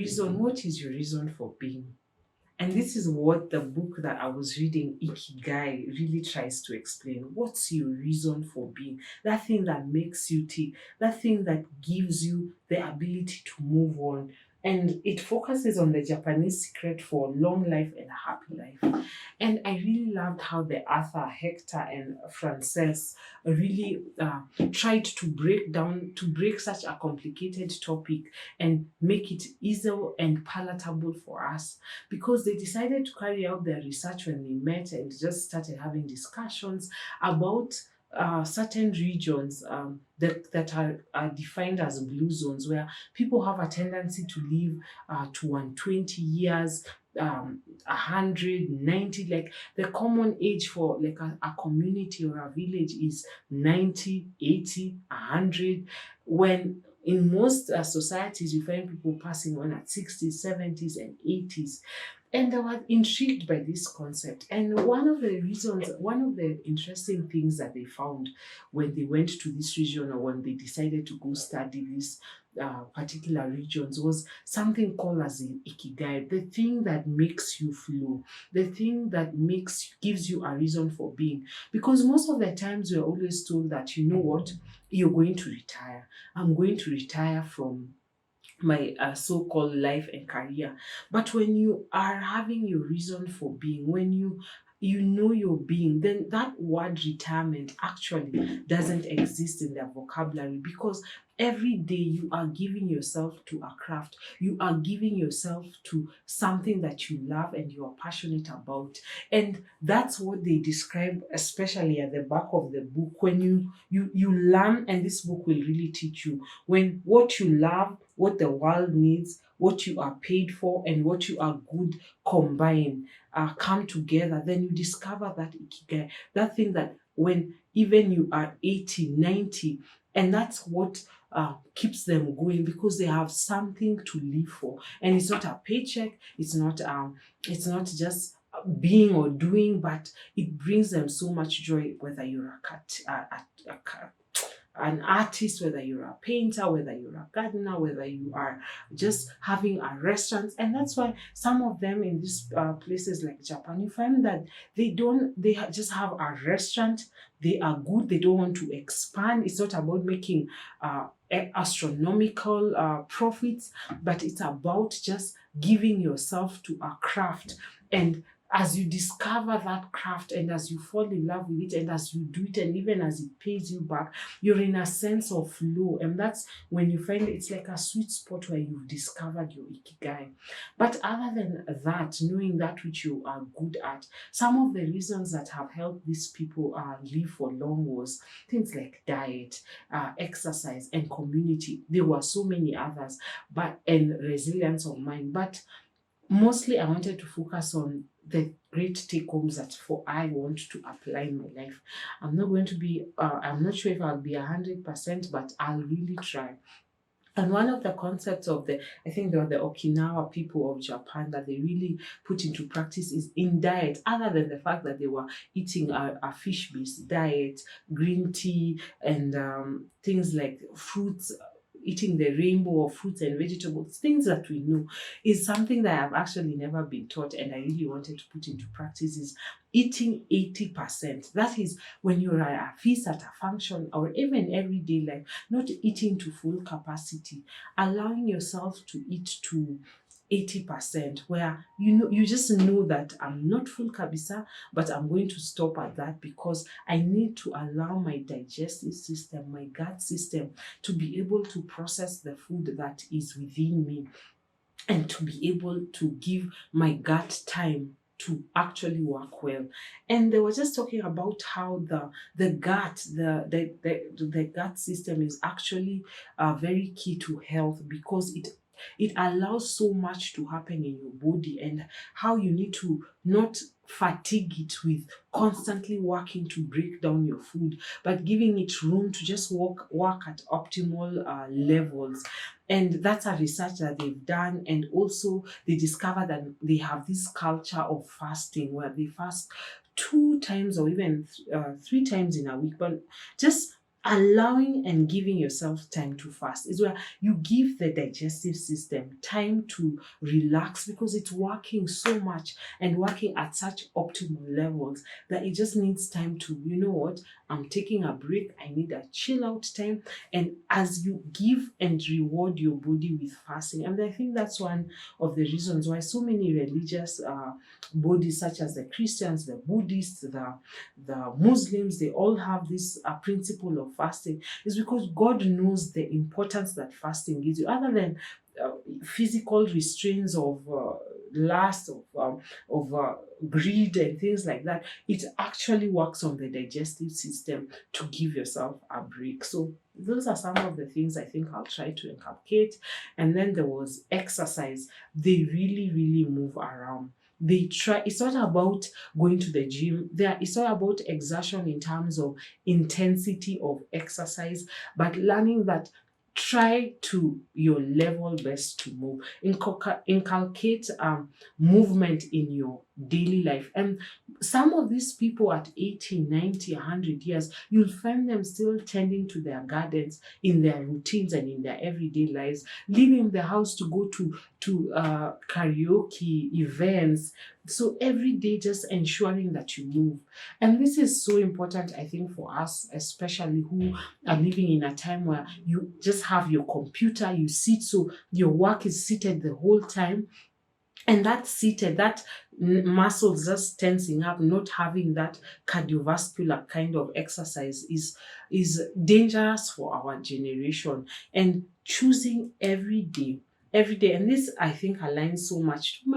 reason, what is your reason for being? And this is what the book that I was reading, Ikigai, really tries to explain. What's your reason for being? That thing that makes you tick, that thing that gives you the ability to move on. And it focuses on the Japanese secret for long life and a happy life. And I really loved how the author Hector and Frances really tried to break such a complicated topic and make it easier and palatable for us, because they decided to carry out their research when they met and just started having discussions about certain regions that are defined as blue zones, where people have a tendency to live to 120 years, 190. Like the common age for like a community or a village is 90, 80, 100. When in most societies, you find people passing on at 60s, 70s, and 80s. And I was intrigued by this concept. And one of the interesting things that they found when they went to this region, or when they decided to go study these particular regions, was something called as an ikigai, the thing that makes you flow, the thing that gives you a reason for being. Because most of the times we're always told that, you know what, you're going to retire. I'm going to retire from my so-called life and career. But when you are having your reason for being, when you know your being, then that word retirement actually doesn't exist in their vocabulary, because every day you are giving yourself to a craft, you are giving yourself to something that you love and you are passionate about. And that's what they describe, especially at the back of the book. When you learn, and this book will really teach you, when what you love, what the world needs, what you are paid for, and what you are good combine, come together, then you discover that ikigai, that thing that when even you are 80, 90, and that's what keeps them going, because they have something to live for. And it's not a paycheck, it's not just being or doing, but it brings them so much joy, whether you're an artist, whether you're a painter, whether you're a gardener, whether you are just having a restaurant. And that's why some of them in these places like Japan, you find that just have a restaurant. They are good. They don't want to expand. It's not about making astronomical profits, but it's about just giving yourself to a craft. And as you discover that craft, and as you fall in love with it, and as you do it, and even as it pays you back, you're in a sense of flow. And that's when you find it's like a sweet spot where you've discovered your ikigai. But other than that, knowing that which you are good at, some of the reasons that have helped these people live for long was things like diet, exercise, and community. There were so many others, and resilience of mind. But mostly, I wanted to focus on the great take homes that I want to apply in my life. I'm not going to be, I'm not sure if I'll be 100%, but I'll really try. And one of the concepts of I think they were the Okinawa people of Japan that they really put into practice is in diet, other than the fact that they were eating a fish-based diet, green tea, and things like fruits, eating the rainbow of fruits and vegetables, things that we know, is something that I've actually never been taught, and I really wanted to put into practice, is eating 80%. That is when you're at a feast, at a function, or even everyday life, not eating to full capacity, allowing yourself to eat to 80%, where you just know that I'm not full kabisa, but I'm going to stop at that, because I need to allow my digestive system, my gut system, to be able to process the food that is within me, and to be able to give my gut time to actually work well. And they were just talking about how the gut system is actually very key to health, because it allows so much to happen in your body, and how you need to not fatigue it with constantly working to break down your food, but giving it room to just work at optimal levels. And that's a research that they've done. And also they discovered that they have this culture of fasting, where they fast 2 times or even 3 times in a week, but just allowing and giving yourself time to fast is where you give the digestive system time to relax, because it's working so much and working at such optimal levels that it just needs time to, you know what, I'm taking a break, I need a chill out time. And as you give and reward your body with fasting, and I think that's one of the reasons why so many religious bodies, such as the Christians, the Buddhists, the Muslims, they all have this principle of fasting, is because God knows the importance that fasting gives you, other than physical restraints of lust, of greed and things like that. It actually works on the digestive system to give yourself a break. So those are some of the things I think I'll try to inculcate. And then there was exercise. They really, really move around. They try, it's not about going to the gym. It's not about exertion in terms of intensity of exercise, but learning that try to your level best to move. Inculcate movement in your daily life. And some of these people at 80, 90, 100 years, you'll find them still tending to their gardens in their routines and in their everyday lives, leaving the house to go to karaoke events. So every day, just ensuring that you move. And this is so important, I think, for us, especially who are living in a time where you just have your computer, you sit, so your work is seated the whole time. And that seated, that muscles just tensing up, not having that cardiovascular kind of exercise is dangerous for our generation. And choosing every day, and this I think aligns so much to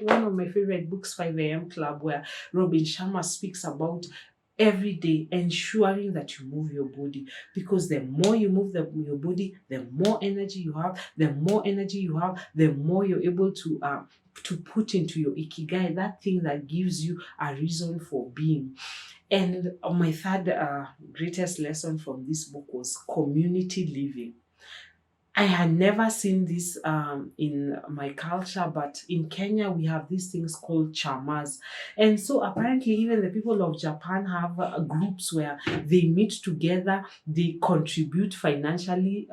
one of my favorite books, 5 a.m. Club, where Robin Sharma speaks about every day ensuring that you move your body, because the more you move your body, the more energy you have. The more you're able to put into your ikigai, that thing that gives you a reason for being. And my third greatest lesson from this book was community living. I had never seen this in my culture, but in Kenya we have these things called chamas. And so apparently even the people of Japan have groups where they meet together, they contribute financially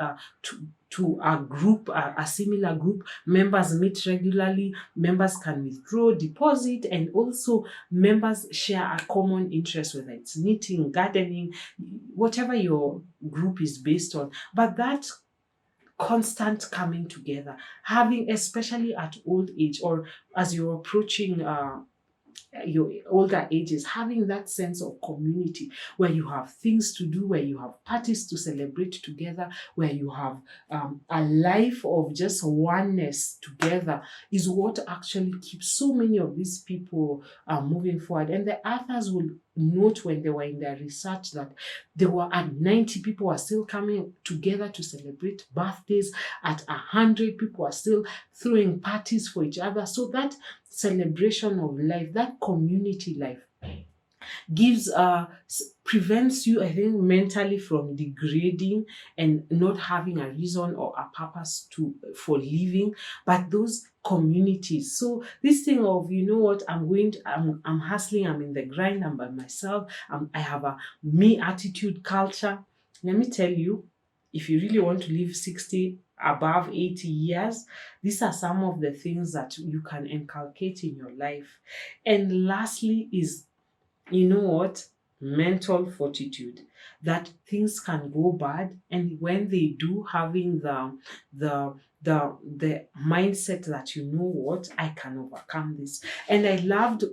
to a group, a similar group. Members meet regularly, members can withdraw, deposit, and also members share a common interest, whether it's knitting, gardening, whatever your group is based on. But that constant coming together, having, especially at old age or as you're approaching your older ages, having that sense of community where you have things to do, where you have parties to celebrate together, where you have a life of just oneness together, is what actually keeps so many of these people moving forward. And the authors will note when they were in their research that they were at 90 people are still coming together to celebrate birthdays. At 100 people are still throwing parties for each other. So that celebration of life, that community life, gives prevents you, I think, mentally from degrading and not having a reason or a purpose for living. But those communities, so this thing of, you know what, I'm hustling, I'm in the grind, I'm by myself, I have a me attitude culture. Let me tell you, if you really want to live 60 above 80 years, these are some of the things that you can inculcate in your life. And lastly is, you know what, mental fortitude, that things can go bad, and when they do, having the mindset that, you know what, I can overcome this. And I loved,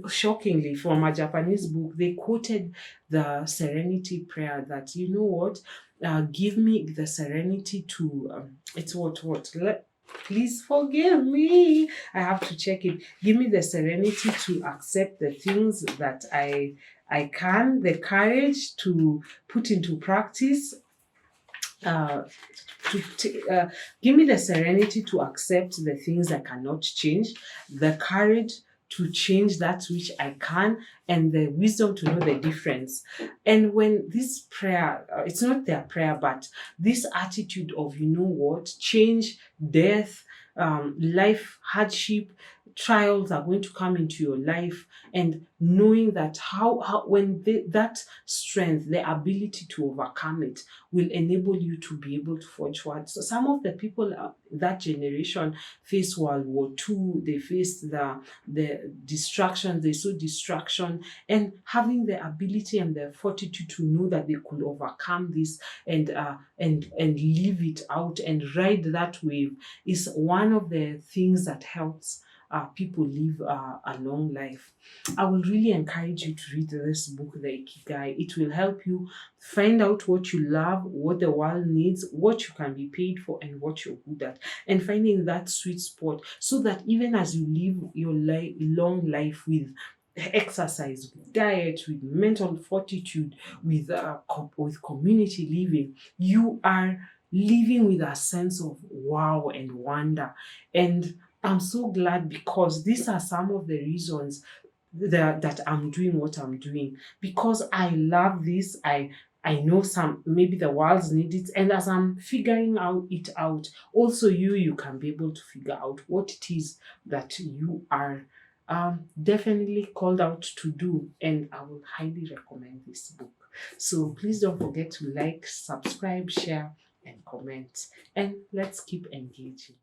shockingly, from a Japanese book, they quoted the serenity prayer, that, you know what, give me the serenity to it's what please forgive me, I have to check it. Give me the serenity to accept the things that I can, the courage to put into practice, give me the serenity to accept the things I cannot change, the courage to change that which I can, and the wisdom to know the difference. And when this prayer, it's not their prayer, but this attitude of, you know what, change, death, life, hardship, trials are going to come into your life, and knowing that that strength, the ability to overcome it, will enable you to be able to forge forward. So some of the people that generation faced World War II, they faced the distraction, they saw distraction, and having the ability and the fortitude to know that they could overcome this and live it out and ride that wave is one of the things that helps people live a long life. I will really encourage you to read this book, The Ikigai. It will help you find out what you love, what the world needs, what you can be paid for, and what you're good at, and finding that sweet spot so that even as you live your long life with exercise, with diet, with mental fortitude, with community living, you are living with a sense of wow and wonder. And I'm so glad, because these are some of the reasons that I'm doing what I'm doing, because I love this. I know maybe the world needs it, and as I'm figuring it out, also you can be able to figure out what it is that you are definitely called out to do, and I will highly recommend this book. So please don't forget to like, subscribe, share, and comment, and let's keep engaging.